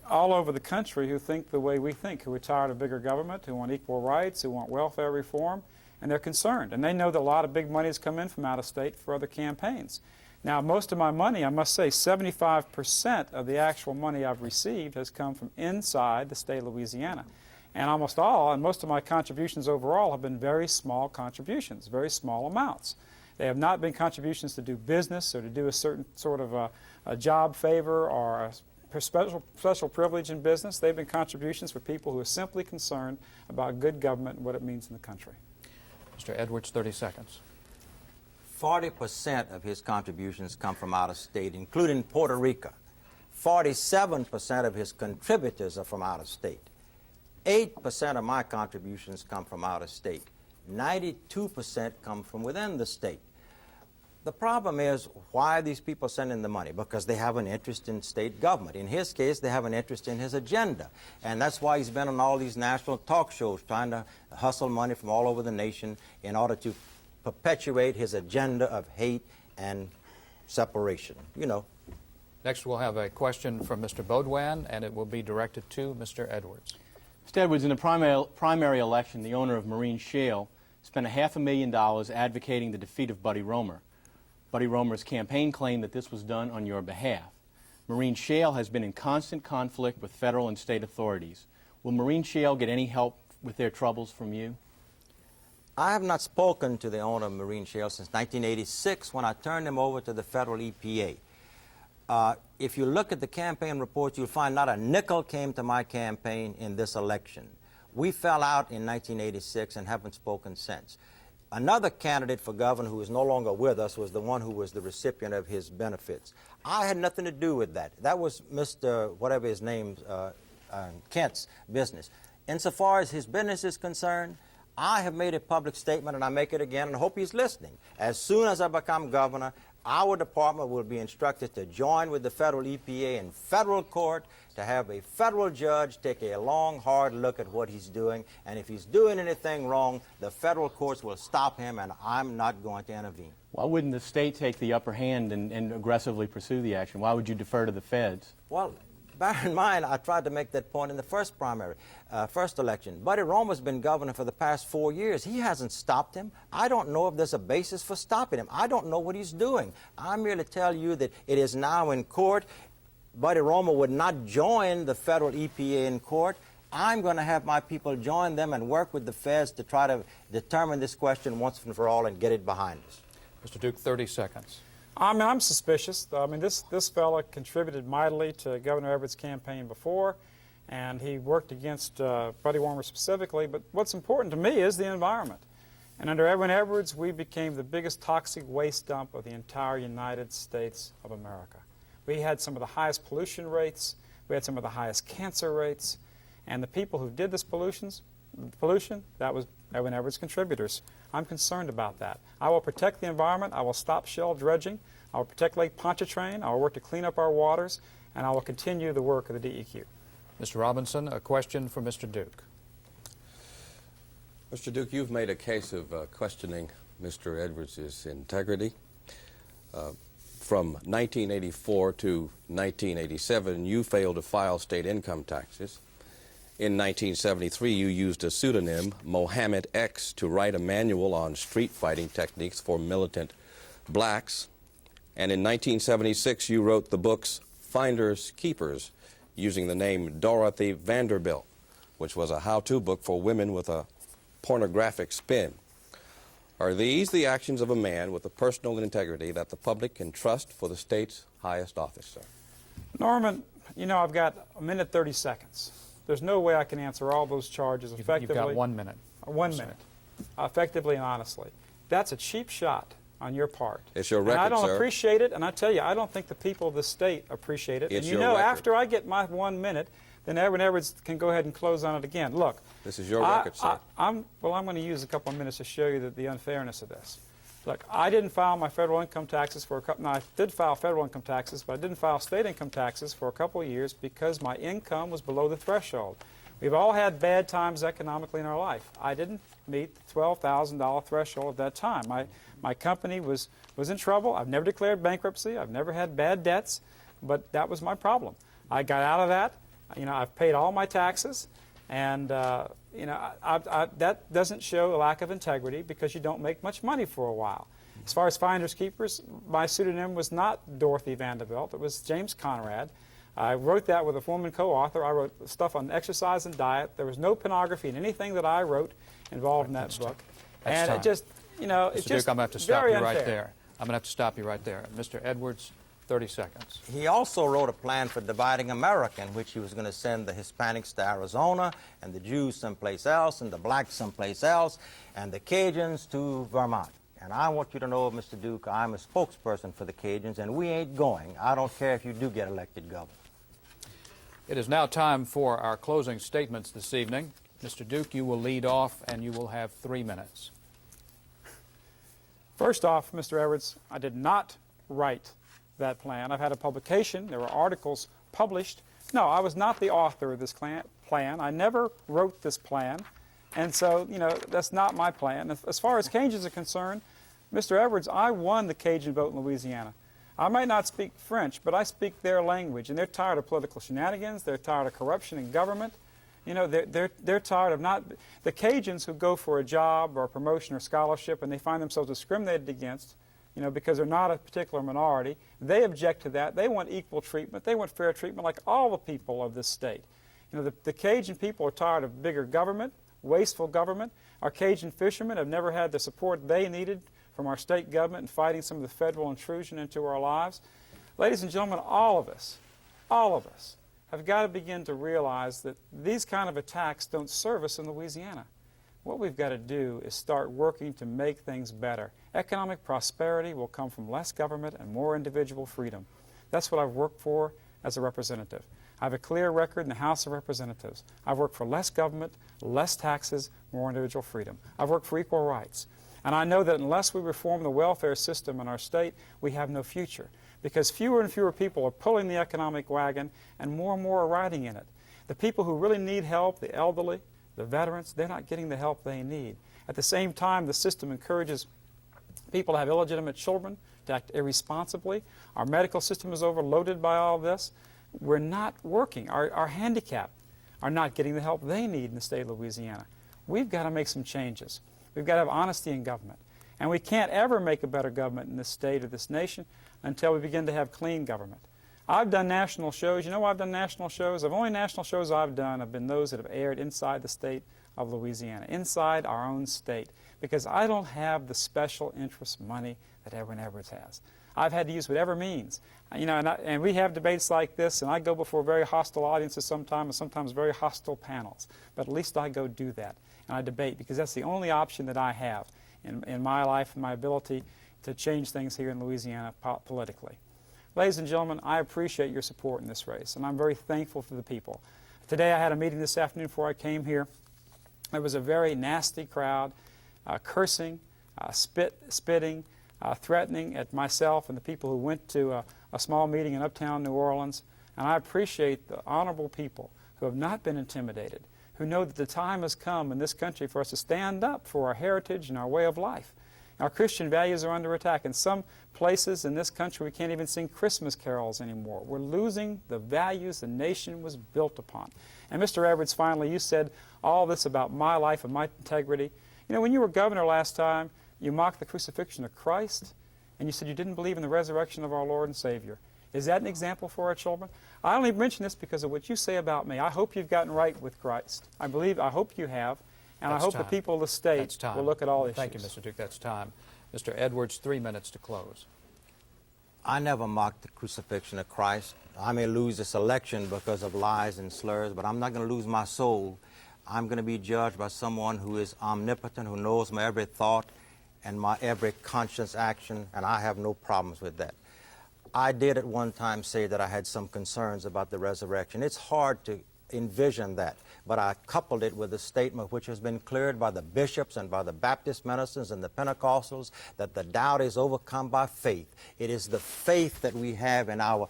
all over the country who think the way we think, who are tired of bigger government, who want equal rights, who want welfare reform, and they're concerned. And they know that a lot of big money has come in from out of state for other campaigns. Now, most of my money, I must say, 75% of the actual money I've received has come from inside the state of Louisiana. And almost all, and most of my contributions overall have been very small contributions, very small amounts. They have not been contributions to do business or to do a certain sort of a job favor or a special privilege in business. They've been contributions for people who are simply concerned about good government and what it means in the country. Mr. Edwards, 30 seconds. 40% of his contributions come from out of state, including Puerto Rico. 47% of his contributors are from out of state. 8% of my contributions come from out of state. 92% come from within the state. The problem is, why are these people sending the money? Because they have an interest in state government. In his case, they have an interest in his agenda. And that's why he's been on all these national talk shows trying to hustle money from all over the nation in order to perpetuate his agenda of hate and separation, you know. Next, we'll have a question from Mr. Baudouin, and it will be directed to Mr. Edwards. Mr. Edwards, in the primary election, the owner of Marine Shale spent $500,000 advocating the defeat of Buddy Roemer. Buddy Roemer's campaign claimed that this was done on your behalf. Marine Shale has been in constant conflict with federal and state authorities. Will Marine Shale get any help with their troubles from you? I have not spoken to the owner of Marine Shale since 1986 when I turned him over to the federal EPA. If you look at the campaign reports, you'll find not a nickel came to my campaign in this election. We fell out in 1986 and haven't spoken since. Another candidate for governor who is no longer with us was the one who was the recipient of his benefits. I had nothing to do with that. That was Mr. whatever his name, Kent's business. Insofar as his business is concerned, I have made a public statement, and I make it again, and I hope he's listening. As soon as I become governor, our department will be instructed to join with the federal EPA in federal court to have a federal judge take a long, hard look at what he's doing. And if he's doing anything wrong, the federal courts will stop him, and I'm not going to intervene. Why wouldn't the state take the upper hand and aggressively pursue the action? Why would you defer to the feds? Well, bear in mind, I tried to make that point in the first election. Buddy Roemer's been governor for the past 4 years. He hasn't stopped him. I don't know if there's a basis for stopping him. I don't know what he's doing. I merely tell you that it is now in court. Buddy Roemer would not join the federal EPA in court. I'm going to have my people join them and work with the feds to try to determine this question once and for all and get it behind us. Mr. Duke, 30 seconds. I'm suspicious. This fella contributed mightily to Governor Edwards' campaign before, and he worked against buddy warmers specifically. But what's important to me is the environment. And under Edwin Edwards, we became the biggest toxic waste dump of the entire United States of America. We had some of the highest pollution rates. We had some of the highest cancer rates. And the people who did this pollution, that was Edwin Edwards contributors. I'm concerned about that. I will protect the environment. I will stop shell dredging. I will protect Lake Pontchartrain. I will work to clean up our waters. And I will continue the work of the DEQ. Mr. Robinson, a question for Mr. Duke. Mr. Duke, you've made a case of questioning Mr. Edwards' integrity. From 1984 to 1987, you failed to file state income taxes. In 1973, you used a pseudonym, Mohammed X, to write a manual on street fighting techniques for militant blacks. And in 1976, you wrote the books Finders Keepers, using the name Dorothy Vanderbilt, which was a how-to book for women with a pornographic spin. Are these the actions of a man with a personal integrity that the public can trust for the state's highest office, sir? Norman, I've got a minute 30 seconds. There's no way I can answer all those charges effectively. You've got 1 minute. 1 minute. Effectively and honestly. That's a cheap shot on your part. It's your record, and I don't sir. appreciate it, and I tell you, I don't think the people of the state appreciate it. It's and your record. After I get my 1 minute, then Edwin Edwards can go ahead and close on it again. Look. This is your record, sir. I'm going to use a couple of minutes to show you the unfairness of this. Look, I didn't file my federal income taxes for a couple. No, I did file federal income taxes, but I didn't file state income taxes for a couple of years because my income was below the threshold. We've all had bad times economically in our life. I didn't meet the $12,000 threshold at that time. My company was in trouble. I've never declared bankruptcy. I've never had bad debts, but that was my problem. I got out of that. I've paid all my taxes, and that doesn't show a lack of integrity because you don't make much money for a while. As far as Finders Keepers, my pseudonym was not Dorothy Vanderbilt. It was James Conrad. I wrote that with a woman co-author. I wrote stuff on exercise and diet. There was no pornography in anything that I wrote involved in that book. And it just, it's Mr. just Duke, I'm going to have to stop you very right unfair. there. I'm going to have to stop you right there. Mr. Edwards, 30 seconds. He also wrote a plan for dividing America in which he was going to send the Hispanics to Arizona and the Jews someplace else and the blacks someplace else and the Cajuns to Vermont. And I want you to know, Mr. Duke, I'm a spokesperson for the Cajuns, and we ain't going. I don't care if you do get elected governor. It is now time for our closing statements this evening. Mr. Duke, you will lead off, and you will have 3 minutes. First off, Mr. Edwards, I did not write that plan. I've had a publication. There were articles published. No, I was not the author of this plan. I never wrote this plan. And so, that's not my plan. As far as Cajuns are concerned, Mr. Edwards, I won the Cajun vote in Louisiana. I might not speak French, but I speak their language, and they're tired of political shenanigans. They're tired of corruption in government. They're tired of not... The Cajuns who go for a job or a promotion or scholarship and they find themselves discriminated against, because they're not a particular minority, they object to that. They want equal treatment. They want fair treatment like all the people of this state. The Cajun people are tired of bigger government, wasteful government. Our Cajun fishermen have never had the support they needed from our state government in fighting some of the federal intrusion into our lives. Ladies and gentlemen, all of us have got to begin to realize that these kind of attacks don't serve us in Louisiana. What we've got to do is start working to make things better. Economic prosperity will come from less government and more individual freedom. That's what I've worked for as a representative. I have a clear record in the House of Representatives. I've worked for less government, less taxes, more individual freedom. I've worked for equal rights. And I know that unless we reform the welfare system in our state, we have no future. Because fewer and fewer people are pulling the economic wagon and more are riding in it. The people who really need help, the elderly, the veterans, they're not getting the help they need. At the same time, the system encourages people to have illegitimate children, to act irresponsibly. Our medical system is overloaded by all this. We're not working. Our handicapped are not getting the help they need in the state of Louisiana. We've got to make some changes. We've got to have honesty in government. And we can't ever make a better government in this state or this nation until we begin to have clean government. I've done national shows. You know why I've done national shows? The only national shows I've done have been those that have aired inside the state of Louisiana, inside our own state, because I don't have the special interest money that Edwin Edwards has. I've had to use whatever means. And we have debates like this, and I go before very hostile audiences sometimes, and sometimes very hostile panels. But at least I go do that, and I debate, because that's the only option that I have in my life and my ability to change things here in Louisiana politically. Ladies and gentlemen, I appreciate your support in this race, and I'm very thankful for the people. Today I had a meeting this afternoon before I came here. There was a very nasty crowd, cursing, spitting, threatening at myself and the people who went to a small meeting in uptown New Orleans. And I appreciate the honorable people who have not been intimidated, who know that the time has come in this country for us to stand up for our heritage and our way of life. Our Christian values are under attack. In some places in this country, we can't even sing Christmas carols anymore. We're losing the values the nation was built upon. And Mr. Edwards, finally, you said all this about my life and my integrity. You know, when you were governor last time, you mocked the crucifixion of Christ, and you said you didn't believe in the resurrection of our Lord and Savior. Is that an example for our children? I only mention this because of what you say about me. I hope you've gotten right with Christ. I hope you have. And I hope the people of the state will look at all issues. Thank you, Mr. Duke. That's time. Mr. Edwards, 3 minutes to close. I never mocked the crucifixion of Christ. I may lose this election because of lies and slurs, but I'm not going to lose my soul. I'm going to be judged by someone who is omnipotent, who knows my every thought and my every conscious action, and I have no problems with that. I did at one time say that I had some concerns about the resurrection. It's hard to envision that, but I coupled it with a statement which has been cleared by the bishops and by the Baptist ministers and the Pentecostals, that the doubt is overcome by faith. It is the faith that we have in our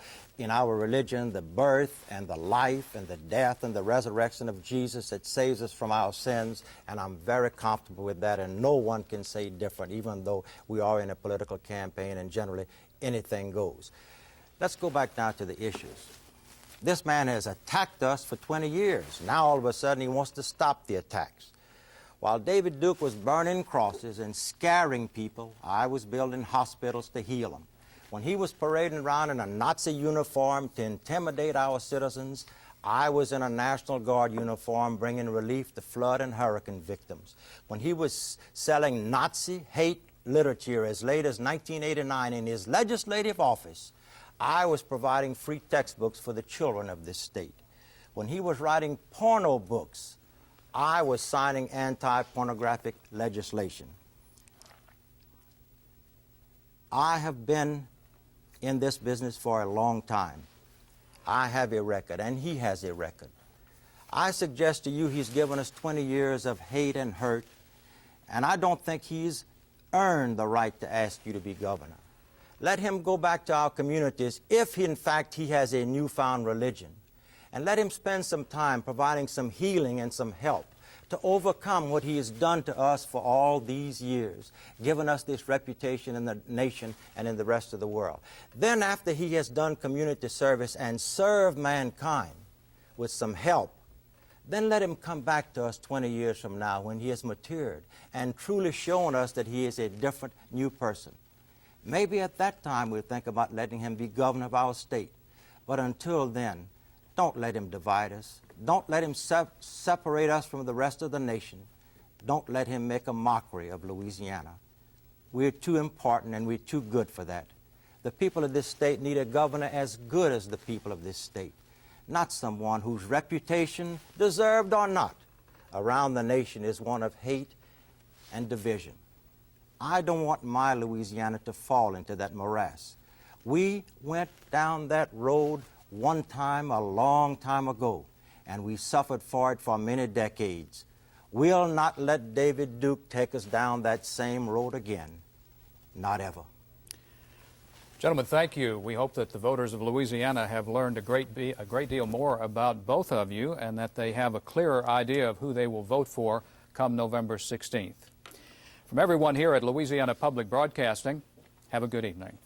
religion, the birth and the life and the death and the resurrection of Jesus that saves us from our sins, and I'm very comfortable with that, and no one can say different, even though we are in a political campaign and generally anything goes. Let's go back now to the issues. This man has attacked us for 20 years. Now all of a sudden he wants to stop the attacks. While David Duke was burning crosses and scaring people, I was building hospitals to heal them. When he was parading around in a Nazi uniform to intimidate our citizens, I was in a National Guard uniform bringing relief to flood and hurricane victims. When he was selling Nazi hate literature as late as 1989 in his legislative office, I was providing free textbooks for the children of this state. When he was writing porno books, I was signing anti-pornographic legislation. I have been in this business for a long time. I have a record, and he has a record. I suggest to you he's given us 20 years of hate and hurt, and I don't think he's earned the right to ask you to be governor. Let him go back to our communities if, in fact, he has a newfound religion. And let him spend some time providing some healing and some help to overcome what he has done to us for all these years, giving us this reputation in the nation and in the rest of the world. Then after he has done community service and served mankind with some help, then let him come back to us 20 years from now when he has matured and truly shown us that he is a different, new person. Maybe at that time we'll think about letting him be governor of our state. But until then, don't let him divide us. Don't let him separate us from the rest of the nation. Don't let him make a mockery of Louisiana. We're too important and we're too good for that. The people of this state need a governor as good as the people of this state, not someone whose reputation, deserved or not, around the nation is one of hate and division. I don't want my Louisiana to fall into that morass. We went down that road one time a long time ago, and we suffered for it for many decades. We'll not let David Duke take us down that same road again. Not ever. Gentlemen, thank you. We hope that the voters of Louisiana have learned a great deal more about both of you, and that they have a clearer idea of who they will vote for come November 16th. From everyone here at Louisiana Public Broadcasting, have a good evening.